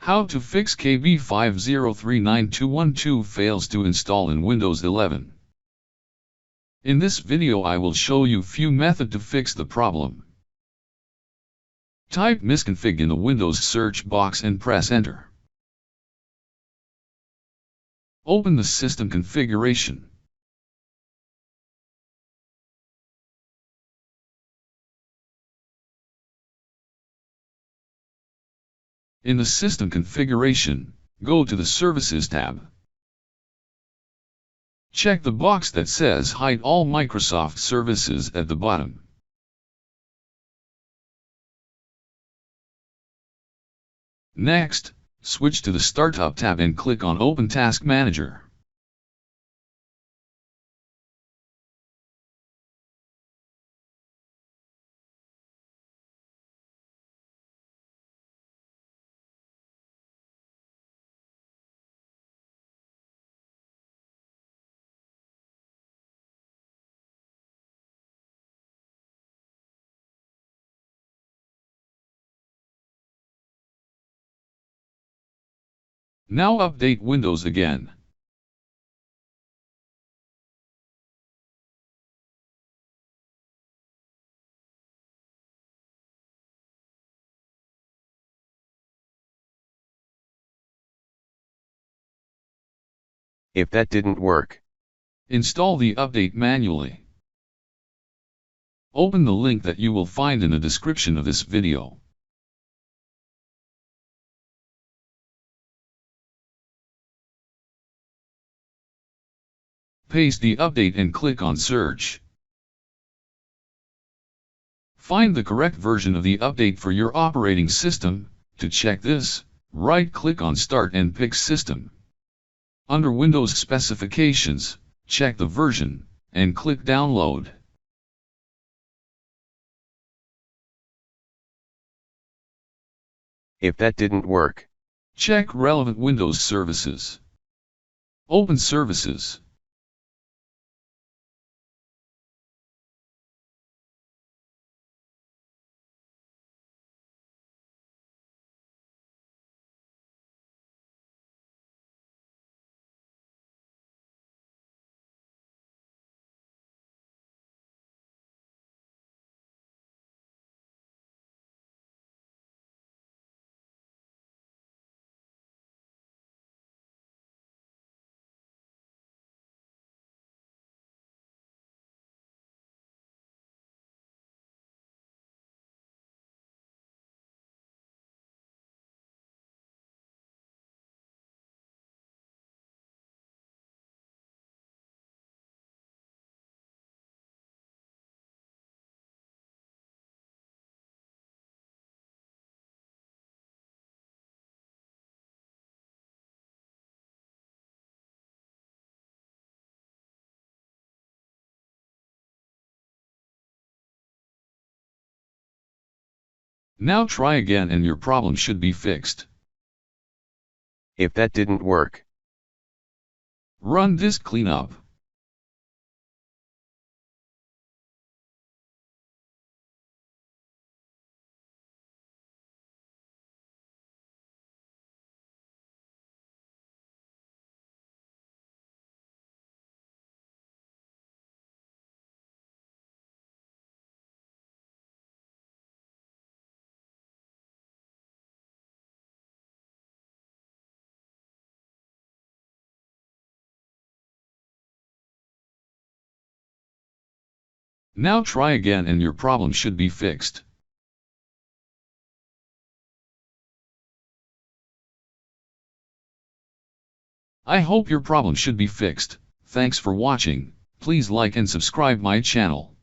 How to fix KB5039212 fails to install in Windows 11. In this video I will show you few method to fix the problem. Type misconfig in the Windows search box and press enter. Open the system configuration. In the System Configuration, go to the Services tab. Check the box that says Hide all Microsoft services at the bottom. Next, switch to the Startup tab and click on Open Task Manager. Now update Windows again. If that didn't work, install the update manually. Open the link that you will find in the description of this video. Paste the update and click on Search. Find the correct version of the update for your operating system. To check this, right-click on Start and pick System. Under Windows Specifications, check the version, and click Download. if that didn't work, Check relevant Windows services. Open Services. Now try again and your problem should be fixed. if that didn't work, Run disk cleanup. Now try again and your problem should be fixed. I hope your problem should be fixed. Thanks for watching. Please like and subscribe my channel.